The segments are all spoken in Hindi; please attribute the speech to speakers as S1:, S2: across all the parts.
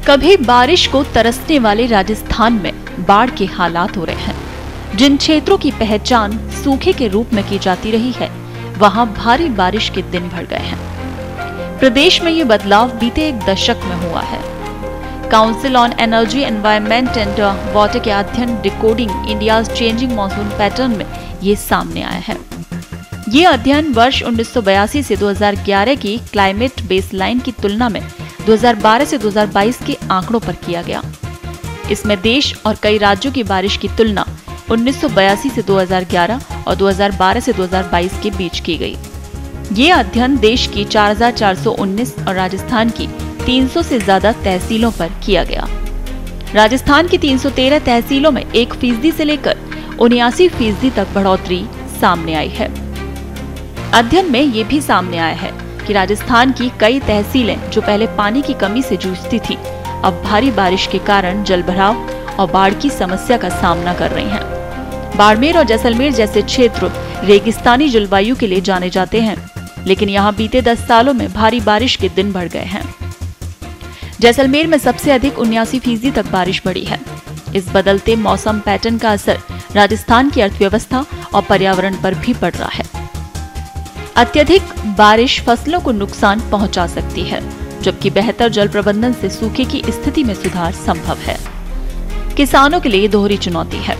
S1: कभी बारिश को तरसने वाले राजस्थान में बाढ़ के हालात हो रहे हैं। जिन क्षेत्रों की पहचान सूखे के रूप में की जाती रही है, वहां भारी बारिश के दिन बढ़ गए हैं। प्रदेश में ये बदलाव बीते एक दशक में हुआ है। Council on energy, environment and water के अध्ययन decoding India's changing monsoon pattern में ये सामने आया है। ये अध्ययन वर्ष 1982 से 2011 की क्लाइमेट बेसलाइन की तुलना में 2012 से 2022 के आंकड़ों पर किया गया। इसमें देश और कई राज्यों की बारिश की तुलना 1982 से 2011 और 2012 से 2022 के बीच की गई। ये अध्ययन देश की 4419 और राजस्थान की 300 से ज्यादा तहसीलों पर किया गया। राजस्थान की 313 तहसीलों में 1% से लेकर 79% तक बढ़ोतरी सामने आई है। अध्ययन में ये भी सामने आया है कि राजस्थान की कई तहसीलें जो पहले पानी की कमी से जूझती थी, अब भारी बारिश के कारण जलभराव और बाढ़ की समस्या का सामना कर रही हैं। बाड़मेर और जैसलमेर जैसे क्षेत्र रेगिस्तानी जलवायु के लिए जाने जाते हैं, लेकिन यहाँ बीते 10 सालों में भारी बारिश के दिन बढ़ गए हैं। जैसलमेर में सबसे अधिक 79% तक बारिश बढ़ी है। इस बदलते मौसम पैटर्न का असर राजस्थान की अर्थव्यवस्था और पर्यावरण पर भी पड़ रहा है। अत्यधिक बारिश फसलों को नुकसान पहुंचा सकती है, जबकि बेहतर जल प्रबंधन से सूखे की स्थिति में सुधार संभव है। किसानों के लिए दोहरी चुनौती है।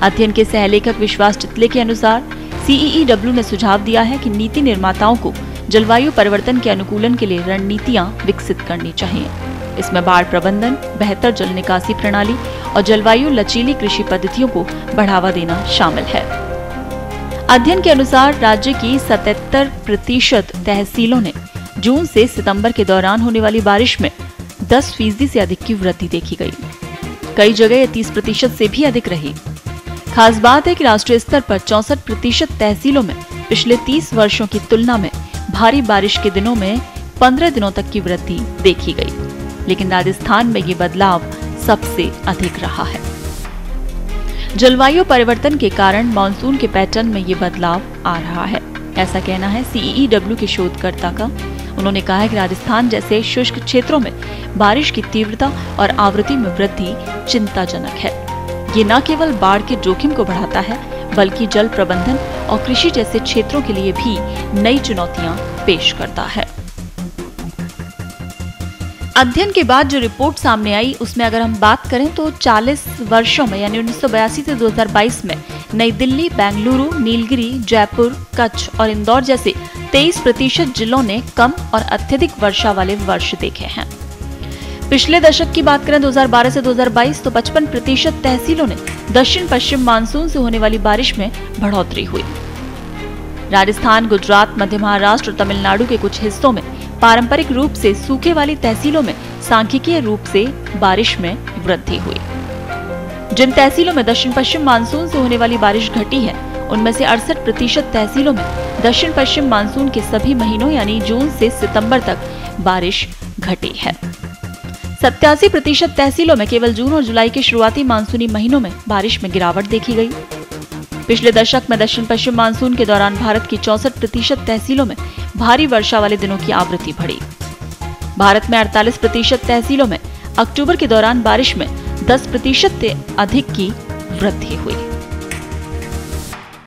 S1: अध्ययन के सहलेखक विश्वास चितले के अनुसार CEEW ने सुझाव दिया है कि नीति निर्माताओं को जलवायु परिवर्तन के अनुकूलन के लिए रणनीतियां विकसित करनी चाहिए। इसमें बाढ़ प्रबंधन, बेहतर जल निकासी प्रणाली और जलवायु लचीली कृषि पद्धतियों को बढ़ावा देना शामिल है। अध्ययन के अनुसार राज्य की 77% तहसीलों ने जून से सितंबर के दौरान होने वाली बारिश में 10% से अधिक की वृद्धि देखी गई। कई जगह ये 30% से भी अधिक रही। खास बात है कि राष्ट्रीय स्तर पर 64% तहसीलों में पिछले 30 वर्षों की तुलना में भारी बारिश के दिनों में 15 दिनों तक की वृद्धि देखी गई, लेकिन राजस्थान में ये बदलाव सबसे अधिक रहा है। जलवायु परिवर्तन के कारण मानसून के पैटर्न में ये बदलाव आ रहा है, ऐसा कहना है CEEW के शोधकर्ता का। उन्होंने कहा है कि राजस्थान जैसे शुष्क क्षेत्रों में बारिश की तीव्रता और आवृत्ति में वृद्धि चिंताजनक है। ये न केवल बाढ़ के जोखिम को बढ़ाता है, बल्कि जल प्रबंधन और कृषि जैसे क्षेत्रों के लिए भी नई चुनौतियां पेश करता है। अध्ययन के बाद जो रिपोर्ट सामने आई, उसमें अगर हम बात करें तो 40 वर्षों में यानी 1982 से 2022 में नई दिल्ली, बेंगलुरु, नीलगिरी, जयपुर, कच्छ और इंदौर जैसे 23% जिलों ने कम और अत्यधिक वर्षा वाले वर्ष देखे हैं। पिछले दशक की बात करें 2012 से 2022 तो 55% तहसीलों ने दक्षिण पश्चिम मानसून से होने वाली बारिश में बढ़ोतरी हुई। राजस्थान, गुजरात, मध्य महाराष्ट्र और तमिलनाडु के कुछ हिस्सों में पारंपरिक रूप से सूखे वाली तहसीलों में सांख्यिकीय रूप से बारिश में वृद्धि हुई। जिन तहसीलों में दक्षिण पश्चिम मानसून से होने वाली बारिश घटी है, उनमें से 68% तहसीलों में दक्षिण पश्चिम मानसून के सभी महीनों यानी जून से सितंबर तक बारिश घटी है। 87% तहसीलों में केवल जून और जुलाई के शुरुआती मानसूनी महीनों में बारिश में गिरावट देखी गई। पिछले दशक में दक्षिण पश्चिम मानसून के दौरान भारत की 64% तहसीलों में भारी वर्षा वाले दिनों की आवृत्ति बढ़ी। भारत में 48% तहसीलों में अक्टूबर के दौरान बारिश में 10% से अधिक की वृद्धि हुई।